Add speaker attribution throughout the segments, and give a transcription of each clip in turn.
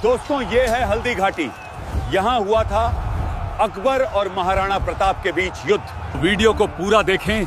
Speaker 1: दोस्तों, ये है हल्दी घाटी। यहाँ हुआ था अकबर और महाराणा प्रताप के बीच युद्ध। वीडियो को पूरा देखें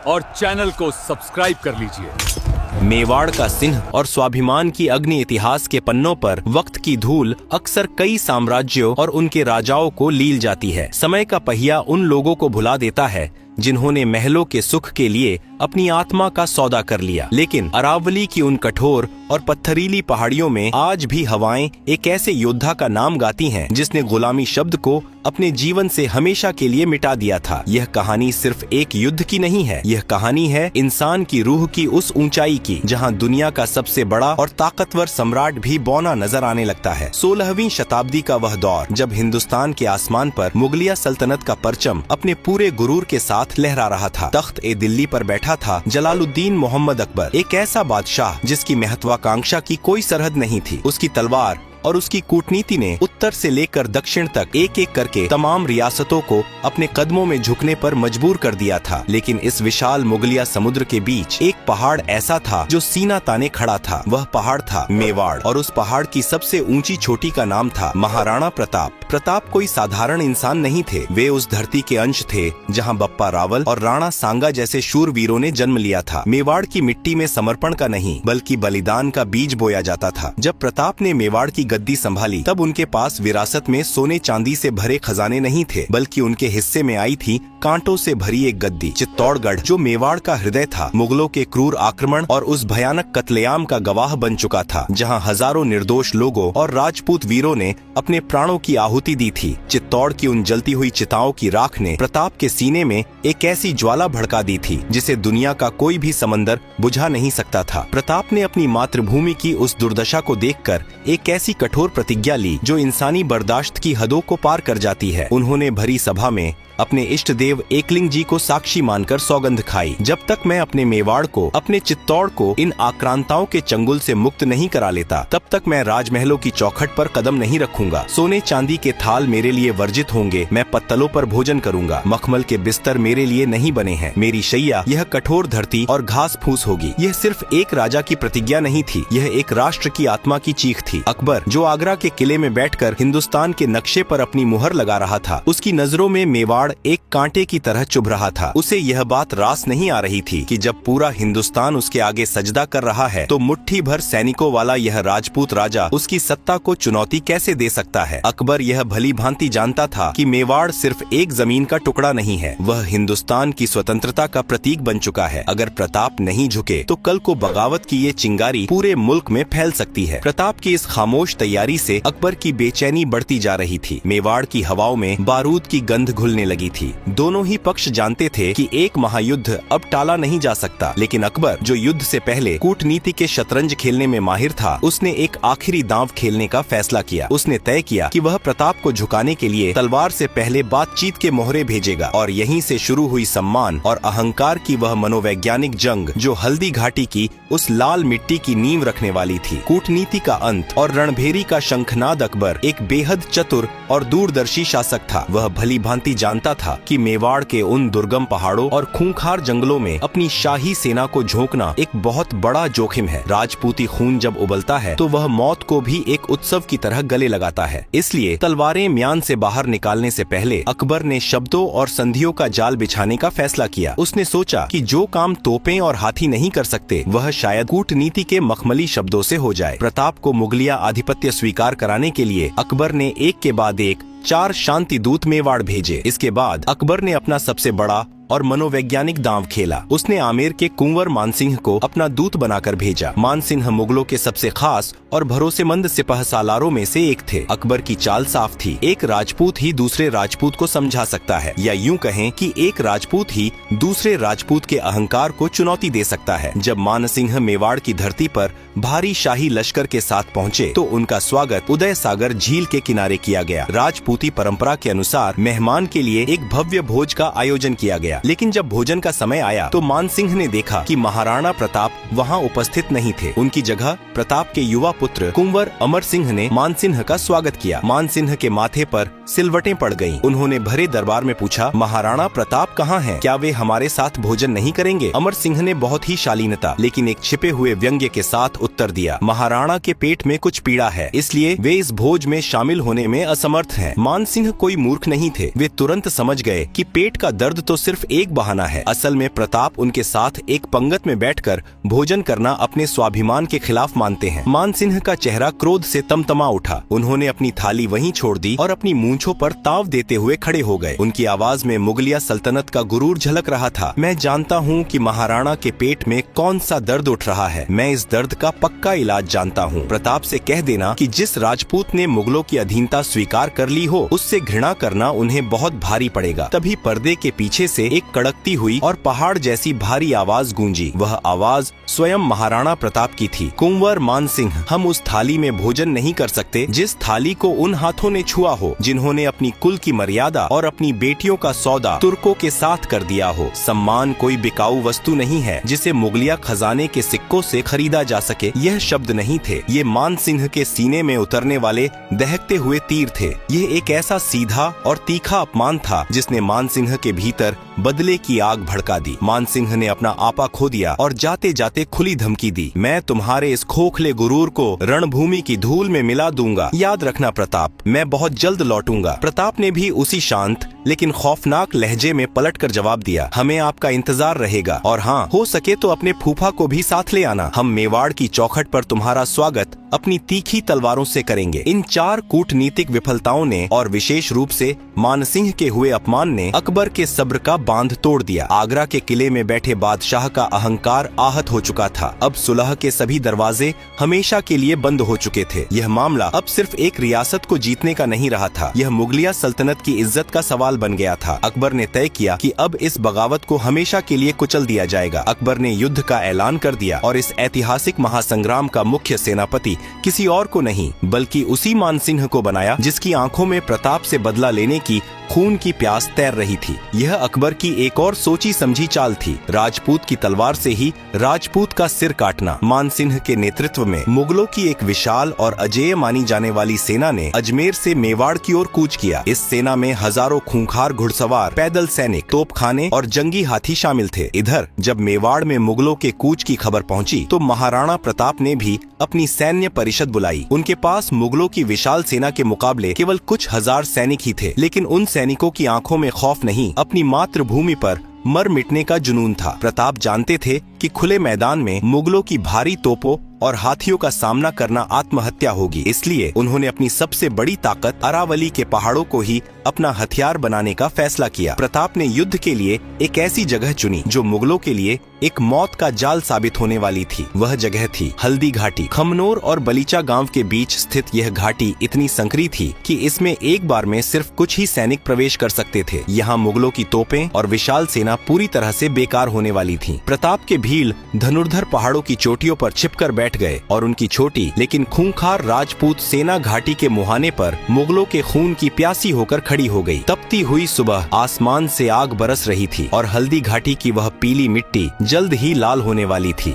Speaker 1: और चैनल को सब्सक्राइब कर लीजिए।
Speaker 2: मेवाड़ का सिंह और स्वाभिमान की अग्नि इतिहास के पन्नों पर वक्त की धूल अक्सर कई साम्राज्यों और उनके राजाओं को लील जाती है। समय का पहिया उन लोगों को भुला देता है जिन्होंने महलों के सुख के लिए अपनी आत्मा का सौदा कर लिया। लेकिन अरावली की उन कठोर और पत्थरीली पहाड़ियों में आज भी हवाएं एक ऐसे योद्धा का नाम गाती हैं जिसने गुलामी शब्द को अपने जीवन से हमेशा के लिए मिटा दिया था। यह कहानी सिर्फ एक युद्ध की नहीं है, यह कहानी है इंसान की रूह की उस ऊंचाई की जहां दुनिया का सबसे बड़ा और ताकतवर सम्राट भी बौना नजर आने लगता है। 16वीं शताब्दी का वह दौर जब हिंदुस्तान के आसमान पर मुगलिया सल्तनत का परचम अपने पूरे गुरूर के साथ लहरा रहा था। तख्त ए दिल्ली पर बैठा था जलालुद्दीन मोहम्मद अकबर, एक ऐसा बादशाह जिसकी महत्वाकांक्षा की कोई सरहद नहीं थी। उसकी तलवार और उसकी कूटनीति ने उत्तर से लेकर दक्षिण तक एक एक करके तमाम रियासतों को अपने कदमों में झुकने पर मजबूर कर दिया था। लेकिन इस विशाल मुगलिया समुद्र के बीच एक पहाड़ ऐसा था जो सीना ताने खड़ा था। वह पहाड़ था मेवाड़, और उस पहाड़ की सबसे ऊंची चोटी का नाम था महाराणा प्रताप। प्रताप कोई साधारण इंसान नहीं थे, वे उस धरती के अंश थे जहाँ बप्पा रावल और राणा सांगा जैसे शूरवीरों ने जन्म लिया था। मेवाड़ की मिट्टी में समर्पण का नहीं बल्कि बलिदान का बीज बोया जाता था। जब प्रताप ने मेवाड़ की गद्दी संभाली तब उनके पास विरासत में सोने चांदी से भरे खजाने नहीं थे, बल्कि उनके हिस्से में आई थी कांटों से भरी एक गद्दी। चित्तौड़गढ़ जो मेवाड़ का हृदय था, मुगलों के क्रूर आक्रमण और उस भयानक कत्लेआम का गवाह बन चुका था जहां हजारों निर्दोष लोगों और राजपूत वीरों ने अपने प्राणों की आहुति दी थी। चित्तौड़ की उन जलती हुई चिताओं की राख ने प्रताप के सीने में एक ऐसी ज्वाला भड़का दी थी जिसे दुनिया का कोई भी समंदर बुझा नहीं सकता था। प्रताप ने अपनी मातृभूमि की उस दुर्दशा को देखकर एक ऐसी कठोर प्रतिज्ञा ली जो इंसानी बर्दाश्त की हदों को पार कर जाती है। उन्होंने भरी सभा में अपने इष्ट देव एकलिंग जी को साक्षी मानकर सौगंध खाई, जब तक मैं अपने मेवाड़ को, अपने चित्तौड़ को इन आक्रांताओं के चंगुल से मुक्त नहीं करा लेता, तब तक मैं राजमहलों की चौखट पर कदम नहीं रखूंगा। सोने चांदी के थाल मेरे लिए वर्जित होंगे, मैं पत्तलों पर भोजन करूंगा, मखमल के बिस्तर मेरे लिए नहीं बने हैं, मेरी शैया यह कठोर धरती और घास फूस होगी। यह सिर्फ एक राजा की प्रतिज्ञा नहीं थी, यह एक राष्ट्र की आत्मा की चीख थी। अकबर जो आगरा के किले में बैठकर हिंदुस्तान के नक्शे पर अपनी मुहर लगा रहा था, उसकी नजरों में मेवाड़ एक कांटे की तरह चुभ रहा था। उसे यह बात रास नहीं आ रही थी कि जब पूरा हिंदुस्तान उसके आगे सजदा कर रहा है तो मुट्ठी भर सैनिकों वाला यह राजपूत राजा उसकी सत्ता को चुनौती कैसे दे सकता है। अकबर यह भली भांति जानता था कि मेवाड़ सिर्फ एक जमीन का टुकड़ा नहीं है, वह हिंदुस्तान की स्वतंत्रता का प्रतीक बन चुका है। अगर प्रताप नहीं झुके तो कल को बगावत की ये चिंगारी पूरे मुल्क में फैल सकती है। प्रताप की इस खामोश तैयारी से अकबर की बेचैनी बढ़ती जा रही थी। मेवाड़ की हवाओं में बारूद की गंध घुलने लगी थी। दोनों ही पक्ष जानते थे कि एक महायुद्ध अब टाला नहीं जा सकता, लेकिन अकबर जो युद्ध से पहले कूटनीति के शतरंज खेलने में माहिर था, उसने एक आखिरी दांव खेलने का फैसला किया। उसने तय किया कि वह प्रताप को झुकाने के लिए तलवार से पहले बातचीत के मोहरे भेजेगा, और यहीं से शुरू हुई सम्मान और अहंकार की वह मनोवैज्ञानिक जंग जो हल्दी घाटी की उस लाल मिट्टी की नींव रखने वाली थी। कूटनीति का अंत और रणभेरी का शंखनाद। अकबर एक बेहद चतुर और दूरदर्शी शासक था। वह भली भांति जानता था कि मेवाड़ के उन दुर्गम पहाड़ों और खूंखार जंगलों में अपनी शाही सेना को झोंकना एक बहुत बड़ा जोखिम है। राजपूती खून जब उबलता है तो वह मौत को भी एक उत्सव की तरह गले लगाता है। इसलिए तलवारें म्यान से बाहर निकालने से पहले अकबर ने शब्दों और संधियों का जाल बिछाने का फैसला किया। उसने सोचा कि जो काम तोपें और हाथी नहीं कर सकते वह शायद कूटनीति के मखमली शब्दों से हो जाए। प्रताप को मुगलिया आधिपत्य स्वीकार कराने के लिए अकबर ने एक के बाद एक 4 शांति दूत मेवाड़ भेजे। इसके बाद अकबर ने अपना सबसे बड़ा और मनोवैज्ञानिक दांव खेला। उसने आमेर के कुंवर मानसिंह को अपना दूत बनाकर भेजा। मानसिंह मुगलों के सबसे खास और भरोसेमंद सिपह सालारों में से एक थे। अकबर की चाल साफ थी, एक राजपूत ही दूसरे राजपूत को समझा सकता है, या यूं कहें कि एक राजपूत ही दूसरे राजपूत के अहंकार को चुनौती दे सकता है। जब मानसिंह मेवाड़ की धरती पर भारी शाही लश्कर के साथ पहुँचे तो उनका स्वागत उदय सागर झील के किनारे किया गया। राजपूती परंपरा के अनुसार मेहमान के लिए एक भव्य भोज का आयोजन किया गया। लेकिन जब भोजन का समय आया तो मानसिंह ने देखा कि महाराणा प्रताप वहाँ उपस्थित नहीं थे। उनकी जगह प्रताप के युवा पुत्र कुंवर अमर सिंह ने मानसिंह का स्वागत किया। मानसिंह के माथे पर सिलवटें पड़ गईं। उन्होंने भरे दरबार में पूछा, महाराणा प्रताप कहाँ हैं? क्या वे हमारे साथ भोजन नहीं करेंगे? अमर सिंह ने बहुत ही शालीनता लेकिन एक छिपे हुए व्यंग्य के साथ उत्तर दिया, महाराणा के पेट में कुछ पीड़ा है, इसलिए वे इस भोज में शामिल होने में असमर्थ हैं। मानसिंह कोई मूर्ख नहीं थे। वे तुरंत समझ गए कि पेट का दर्द तो सिर्फ एक बहाना है। असल में प्रताप उनके साथ एक पंगत में बैठकर भोजन करना अपने स्वाभिमान के खिलाफ मानते हैं। मानसिंह का चेहरा क्रोध से तमतमा उठा। उन्होंने अपनी थाली वहीं छोड़ दी और अपनी मूंछों पर ताव देते हुए खड़े हो गए। उनकी आवाज में मुगलिया सल्तनत का गुरूर झलक रहा था। मैं जानता हूँ कि महाराणा के पेट में कौन सा दर्द उठ रहा है। मैं इस दर्द का पक्का इलाज जानता हूँ। प्रताप से कह देना कि जिस राजपूत ने मुगलों की अधीनता स्वीकार कर ली हो, उससे घृणा करना उन्हें बहुत भारी पड़ेगा। तभी पर्दे के पीछे से एक कड़कती हुई और पहाड़ जैसी भारी आवाज गूंजी। वह आवाज स्वयं महाराणा प्रताप की थी। कुंवर मानसिंह, हम उस थाली में भोजन नहीं कर सकते जिस थाली को उन हाथों ने छुआ हो जिन्होंने अपनी कुल की मर्यादा और अपनी बेटियों का सौदा तुर्कों के साथ कर दिया हो। सम्मान कोई बिकाऊ वस्तु नहीं है जिसे मुगलिया खजाने के सिक्कों से खरीदा जा सके। यह शब्द नहीं थे, ये मानसिंह के सीने में उतरने वाले दहकते हुए तीर थे। यह एक ऐसा सीधा और तीखा अपमान था जिसने मानसिंह के भीतर बदले की आग भड़का दी। मानसिंह ने अपना आपा खो दिया और जाते जाते खुली धमकी दी, मैं तुम्हारे इस खोखले गुरूर को रणभूमि की धूल में मिला दूंगा। याद रखना प्रताप, मैं बहुत जल्द लौटूंगा। प्रताप ने भी उसी शांत लेकिन खौफनाक लहजे में पलटकर जवाब दिया, हमें आपका इंतजार रहेगा और हाँ, हो सके तो अपने फूफा को भी साथ ले आना। हम मेवाड़ की चौखट पर तुम्हारा स्वागत अपनी तीखी तलवारों से करेंगे। इन 4 कूटनीतिक विफलताओं ने और विशेष रूप से मानसिंह के हुए अपमान ने अकबर के सब्र का बांध तोड़ दिया। आगरा के किले में बैठे बादशाह का अहंकार आहत हो चुका था। अब सुलह के सभी दरवाजे हमेशा के लिए बंद हो चुके थे। यह मामला अब सिर्फ एक रियासत को जीतने का नहीं रहा था, यह मुगलिया सल्तनत की इज्जत का सवाल बन गया था। अकबर ने तय किया कि अब इस बगावत को हमेशा के लिए कुचल दिया जाएगा। अकबर ने युद्ध का ऐलान कर दिया और इस ऐतिहासिक महासंग्राम का मुख्य सेनापति किसी और को नहीं बल्कि उसी मानसिंह को बनाया जिसकी आंखों में प्रताप से बदला लेने की खून की प्यास तैर रही थी। यह अकबर की एक और सोची समझी चाल थी, राजपूत की तलवार से ही राजपूत का सिर काटना। मानसिंह के नेतृत्व में मुगलों की एक विशाल और अजेय मानी जाने वाली सेना ने अजमेर से मेवाड़ की ओर कूच किया। इस सेना में हजारों खूंखार घुड़सवार, पैदल सैनिक, तोपखाने और जंगी हाथी शामिल थे। इधर जब मेवाड़ में मुगलों के कूच की खबर पहुंची तो महाराणा प्रताप ने भी अपनी सैन्य परिषद बुलाई। उनके पास मुगलों की विशाल सेना के मुकाबले केवल कुछ हजार सैनिक ही थे, लेकिन उन सैनिकों की आंखों में खौफ नहीं, अपनी मातृभूमि पर मर मिटने का जुनून था। प्रताप जानते थे कि खुले मैदान में मुगलों की भारी तोपों और हाथियों का सामना करना आत्महत्या होगी, इसलिए उन्होंने अपनी सबसे बड़ी ताकत अरावली के पहाड़ों को ही अपना हथियार बनाने का फैसला किया। प्रताप ने युद्ध के लिए एक ऐसी जगह चुनी जो मुगलों के लिए एक मौत का जाल साबित होने वाली थी। वह जगह थी हल्दी घाटी। खमनोर और बलीचा गांव के बीच स्थित यह घाटी इतनी संकरी थी कि इसमें एक बार में सिर्फ कुछ ही सैनिक प्रवेश कर सकते थे। यहाँ मुगलों की तोपें और विशाल सेना पूरी तरह से बेकार होने वाली थी। प्रताप के भील धनुर्धर पहाड़ों की चोटियों पर छिपकर बैठ गए और उनकी छोटी लेकिन खूंखार राजपूत सेना घाटी के मुहाने पर मुगलों के खून की प्यासी होकर खड़ी हो गई। तपती हुई सुबह आसमान से आग बरस रही थी और हल्दी घाटी की वह पीली मिट्टी जल्द ही लाल होने वाली थी।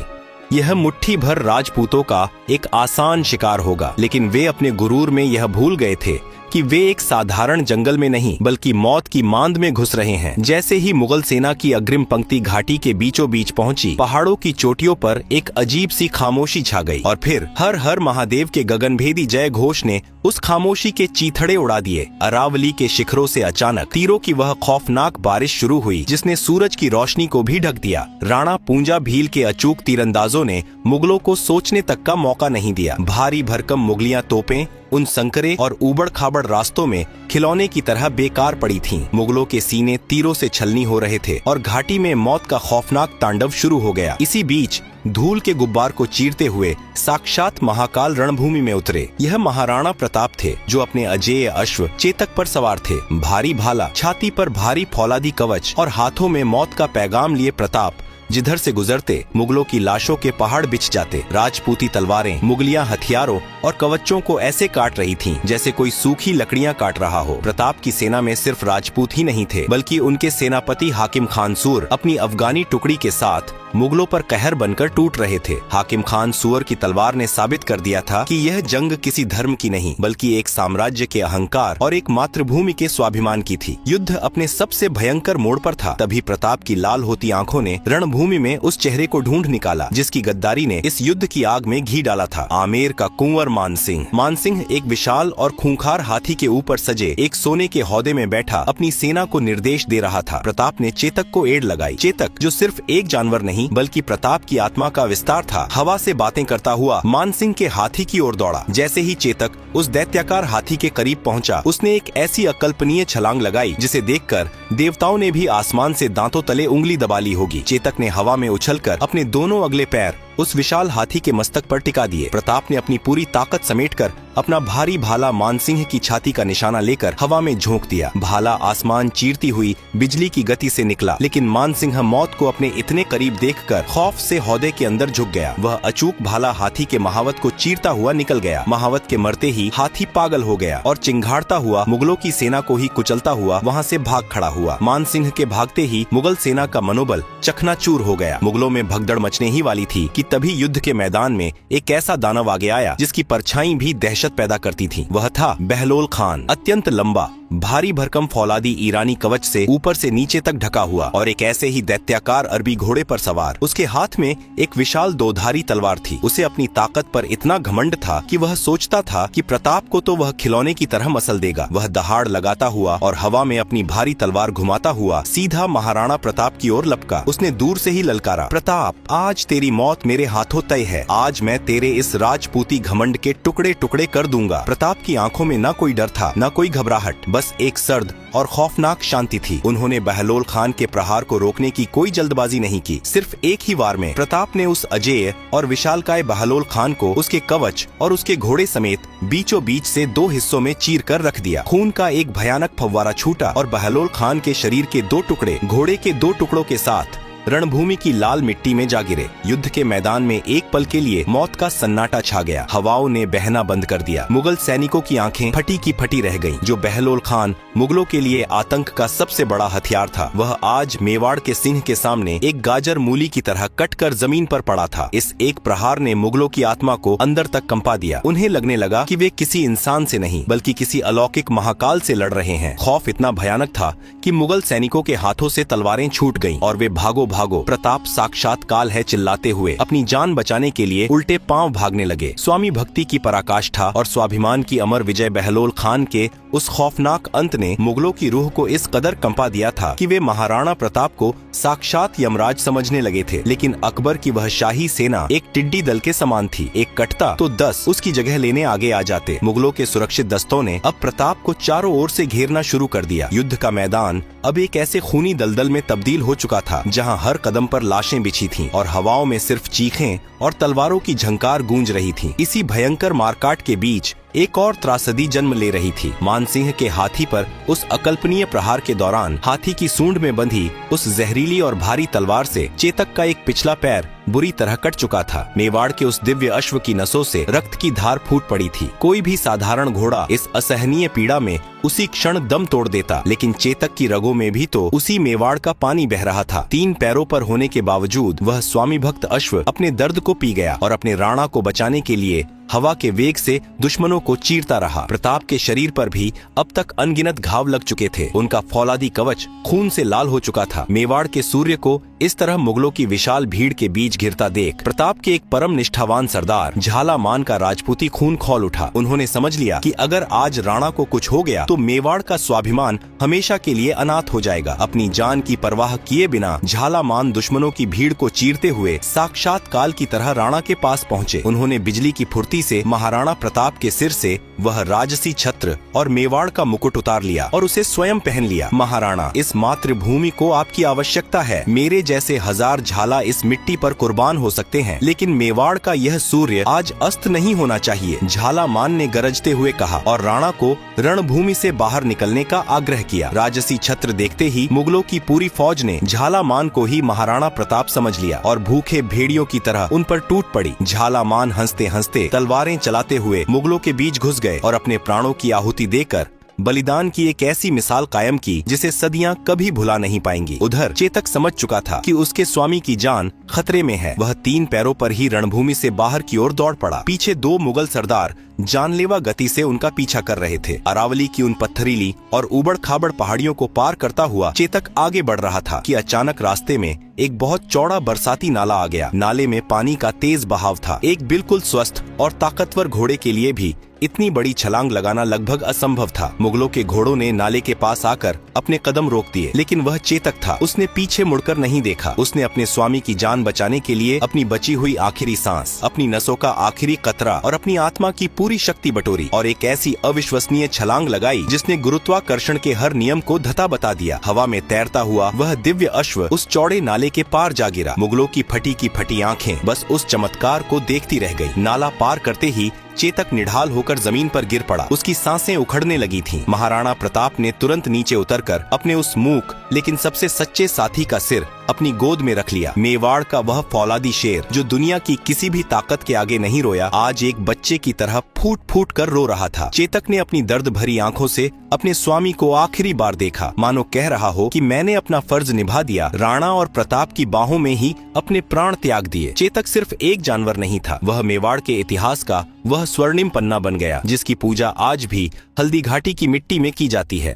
Speaker 2: यह मुट्ठी भर राजपूतों का एक आसान शिकार होगा, लेकिन वे अपने गुरूर में यह भूल गए थे कि वे एक साधारण जंगल में नहीं बल्कि मौत की मांद में घुस रहे हैं। जैसे ही मुगल सेना की अग्रिम पंक्ति घाटी के बीचों बीच पहुंची, पहाड़ों की चोटियों पर एक अजीब सी खामोशी छा गई और फिर हर हर महादेव के गगनभेदी जय घोष ने उस खामोशी के चीथड़े उड़ा दिए। अरावली के शिखरों से अचानक तीरों की वह खौफनाक बारिश शुरू हुई जिसने सूरज की रोशनी को भी ढक दिया। राणा पूंजा भील के अचूक तीरंदाजों ने मुगलों को सोचने तक का मौका नहीं दिया। भारी भरकम मुगलियां तोपें उन संकरे और ऊबड़ खाबड़ रास्तों में खिलौने की तरह बेकार पड़ी थीं। मुगलों के सीने तीरों से छलनी हो रहे थे और घाटी में मौत का खौफनाक तांडव शुरू हो गया। इसी बीच धूल के गुब्बार को चीरते हुए साक्षात महाकाल रणभूमि में उतरे। यह महाराणा प्रताप थे जो अपने अजेय अश्व चेतक पर सवार थे। भारी भाला, छाती पर भारी फौलादी कवच और हाथों में मौत का पैगाम लिए प्रताप जिधर से गुजरते मुगलों की लाशों के पहाड़ बिछ जाते। राजपूती तलवारें मुगलिया हथियारों और कवचों को ऐसे काट रही थीं जैसे कोई सूखी लकड़ियां काट रहा हो। प्रताप की सेना में सिर्फ राजपूत ही नहीं थे, बल्कि उनके सेनापति हाकिम खान सूर अपनी अफगानी टुकड़ी के साथ मुगलों पर कहर बनकर टूट रहे थे। हाकिम खान सूर की तलवार ने साबित कर दिया था कि यह जंग किसी धर्म की नहीं, बल्कि एक साम्राज्य के अहंकार और एक मातृभूमि के स्वाभिमान की थी। युद्ध अपने सबसे भयंकर मोड़ पर था। तभी प्रताप की लाल होती आंखों ने रणभूमि में उस चेहरे को ढूंढ निकाला जिसकी गद्दारी ने इस युद्ध की आग में घी डाला था। आमेर का कुंवर मानसिंह। मानसिंह एक विशाल और खूंखार हाथी के ऊपर सजे एक सोने के हौदे में बैठा अपनी सेना को निर्देश दे रहा था। प्रताप ने चेतक को एड़ लगाई। चेतक जो सिर्फ एक जानवर नहीं बल्कि प्रताप की आत्मा का विस्तार था, हवा से बातें करता हुआ मानसिंह के हाथी की ओर दौड़ा। जैसे ही चेतक उस दैत्याकार हाथी के करीब पहुंचा, उसने एक ऐसी अकल्पनीय छलांग लगाई जिसे देखकर देवताओं ने भी आसमान से दांतों तले उंगली दबा ली होगी। चेतक ने हवा में उछलकर अपने दोनों अगले पैर उस विशाल हाथी के मस्तक पर टिका दिए। प्रताप ने अपनी पूरी ताकत समेटकर अपना भारी भाला मानसिंह की छाती का निशाना लेकर हवा में झोंक दिया। भाला आसमान चीरती हुई बिजली की गति से निकला, लेकिन मानसिंह मौत को अपने इतने करीब देखकर खौफ से हौदे के अंदर झुक गया। वह अचूक भाला हाथी के महावत को चीरता हुआ निकल गया। महावत के मरते ही हाथी पागल हो गया और चिंघाड़ता हुआ मुगलों की सेना को ही कुचलता हुआ वहाँ से भाग खड़ा हुआ। मानसिंह के भागते ही मुगल सेना का मनोबल चकनाचूर हो गया। मुगलों में भगदड़ मचने ही वाली थी कि तभी युद्ध के मैदान में एक ऐसा दानव आगे आया जिसकी परछाई भी दहशत पैदा करती थी। वह था बहलोल खान। अत्यंत लंबा, भारी भरकम फौलादी ईरानी कवच से ऊपर से नीचे तक ढका हुआ और एक ऐसे ही दैत्याकार अरबी घोड़े पर सवार। उसके हाथ में एक विशाल दोधारी तलवार थी। उसे अपनी ताकत पर इतना घमंड था कि वह सोचता था कि प्रताप को तो वह खिलौने की तरह मसल देगा। वह दहाड़ लगाता हुआ और हवा में अपनी भारी तलवार घुमाता हुआ सीधा महाराणा प्रताप की ओर लपका। उसने दूर से ही ललकारा, प्रताप, आज तेरी मौत मेरे हाथों तय है। आज मैं तेरे इस राजपूती घमंड के टुकड़े टुकड़े कर दूंगा। प्रताप की आंखों में न कोई डर था, न कोई घबराहट, बस एक सर्द और खौफनाक शांति थी। उन्होंने बहलोल खान के प्रहार को रोकने की कोई जल्दबाजी नहीं की। सिर्फ एक ही वार में प्रताप ने उस अजेय और विशालकाय बहलोल खान को उसके कवच और उसके घोड़े समेत बीचों बीच से दो हिस्सों में चीर कर रख दिया। खून का एक भयानक फव्वारा छूटा और बहलोल खान के शरीर के दो टुकड़े घोड़े के दो टुकड़ों के साथ रणभूमि की लाल मिट्टी में जा गिरे। युद्ध के मैदान में एक पल के लिए मौत का सन्नाटा छा गया। हवाओं ने बहना बंद कर दिया। मुगल सैनिकों की आंखें फटी की फटी रह गईं। जो बहलोल खान मुगलों के लिए आतंक का सबसे बड़ा हथियार था, वह आज मेवाड़ के सिंह के सामने एक गाजर मूली की तरह कटकर जमीन पर पड़ा था। इस एक प्रहार ने मुगलों की आत्मा को अंदर तक कंपा दिया। उन्हें लगने लगा कि वे किसी इंसान से नहीं बल्कि किसी अलौकिक महाकाल से लड़ रहे हैं। खौफ इतना भयानक था कि मुगल सैनिकों के हाथों से तलवारें छूट गईं और वे भागो भागो, प्रताप साक्षात काल है चिल्लाते हुए अपनी जान बचाने के लिए उल्टे पांव भागने लगे। स्वामी भक्ति की पराकाष्ठा और स्वाभिमान की अमर विजय बहलोल खान के उस खौफनाक अंत ने मुगलों की रूह को इस कदर कंपा दिया था कि वे महाराणा प्रताप को साक्षात यमराज समझने लगे थे। लेकिन अकबर की वह शाही सेना एक टिड्डी दल के समान थी। एक कटता तो 10 उसकी जगह लेने आगे आ जाते। मुगलों के सुरक्षित दस्तों ने अब प्रताप को चारों ओर से घेरना शुरू कर दिया। युद्ध का मैदान अब एक ऐसे खूनी दलदल में तब्दील हो चुका था जहां हर कदम पर लाशें बिछी थीं और हवाओं में सिर्फ चीखें और तलवारों की झंकार गूंज रही थी। इसी भयंकर मारकाट के बीच एक और त्रासदी जन्म ले रही थी। मानसिंह के हाथी पर उस अकल्पनीय प्रहार के दौरान हाथी की सूंड में बंधी उस जहरीली और भारी तलवार से चेतक का एक पिछला पैर बुरी तरह कट चुका था। मेवाड़ के उस दिव्य अश्व की नसों से रक्त की धार फूट पड़ी थी। कोई भी साधारण घोड़ा इस असहनीय पीड़ा में उसी क्षण दम तोड़ देता, लेकिन चेतक की रगों में भी तो उसी मेवाड़ का पानी बह रहा था। 3 पैरों पर होने के बावजूद वह स्वामी भक्त अश्व अपने दर्द को पी गया और अपने राणा को बचाने के लिए हवा के वेग से दुश्मनों को चीरता रहा। प्रताप के शरीर पर भी अब तक अनगिनत घाव लग चुके थे। उनका फौलादी कवच खून से लाल हो चुका था। मेवाड़ के सूर्य को इस तरह मुगलों की विशाल भीड़ के बीच घिरता देख प्रताप के एक परम निष्ठावान सरदार झालामान का राजपूती खून खौल उठा। उन्होंने समझ लिया कि अगर आज राणा को कुछ हो गया तो मेवाड़ का स्वाभिमान हमेशा के लिए अनाथ हो जाएगा। अपनी जान की परवाह किए बिना झालामान दुश्मनों की भीड़ को चीरते हुए साक्षात काल की तरह राणा के पास पहुँचे। उन्होंने बिजली की फुर्ती से महाराणा प्रताप के सिर से वह राजसी छत्र और मेवाड़ का मुकुट उतार लिया और उसे स्वयं पहन लिया। महाराणा, इस मातृभूमि को आपकी आवश्यकता है। मेरे जैसे हजार झाला इस मिट्टी पर कुर्बान हो सकते हैं, लेकिन मेवाड़ का यह सूर्य आज अस्त नहीं होना चाहिए, झालामान ने गरजते हुए कहा और राणा को रणभूमि से बाहर निकलने का आग्रह किया। राजसी छत्र देखते ही मुगलों की पूरी फौज ने झालामान को ही महाराणा प्रताप समझ लिया और भूखे भेड़ियों की तरह उन पर टूट पड़ी। झालामान हंसते हंसते तलवारें चलाते हुए मुगलों के बीच घुस गए और अपने प्राणों की आहुति देकर बलिदान की एक ऐसी मिसाल कायम की जिसे सदियां कभी भुला नहीं पाएंगी। उधर चेतक समझ चुका था कि उसके स्वामी की जान खतरे में है। वह 3 पैरों पर ही रणभूमि से बाहर की ओर दौड़ पड़ा। पीछे 2 मुगल सरदार जानलेवा गति से उनका पीछा कर रहे थे। अरावली की उन पत्थरीली और उबड़ खाबड़ पहाड़ियों को पार करता हुआ चेतक आगे बढ़ रहा था कि अचानक रास्ते में एक बहुत चौड़ा बरसाती नाला आ गया। नाले में पानी का तेज बहाव था। एक बिल्कुल स्वस्थ और ताकतवर घोड़े के लिए भी इतनी बड़ी छलांग लगाना लगभग असंभव था। मुगलों के घोड़ों ने नाले के पास आकर अपने कदम रोक दिए, लेकिन वह चेतक था। उसने पीछे मुड़कर नहीं देखा। उसने अपने स्वामी की जान बचाने के लिए अपनी बची हुई आखिरी सांस, अपनी नसों का आखिरी कतरा और अपनी आत्मा की पूरी शक्ति बटोरी और एक ऐसी अविश्वसनीय छलांग लगाई जिसने गुरुत्वाकर्षण के हर नियम को धता बता दिया। हवा में तैरता हुआ वह दिव्य अश्व उस चौड़े नाले के पार जा गिरा। मुगलों की फटी आंखें बस उस चमत्कार को देखती रह गई। नाला पार करते ही चेतक निढाल होकर जमीन पर गिर पड़ा। उसकी सांसें उखड़ने लगी थीं। महाराणा प्रताप ने तुरंत नीचे उतरकर अपने उस मूक लेकिन सबसे सच्चे साथी का सिर अपनी गोद में रख लिया। मेवाड़ का वह फौलादी शेर जो दुनिया की किसी भी ताकत के आगे नहीं रोया, आज एक बच्चे की तरह फूट फूट कर रो रहा था। चेतक ने अपनी दर्द भरी आंखों से अपने स्वामी को आखिरी बार देखा, मानो कह रहा हो कि मैंने अपना फर्ज निभा दिया। राणा और प्रताप की बाहों में ही अपने प्राण त्याग दिए। चेतक सिर्फ एक जानवर नहीं था, वह मेवाड़ के इतिहास का वह स्वर्णिम पन्ना बन गया जिसकी पूजा आज भी हल्दी घाटी की मिट्टी में की जाती है।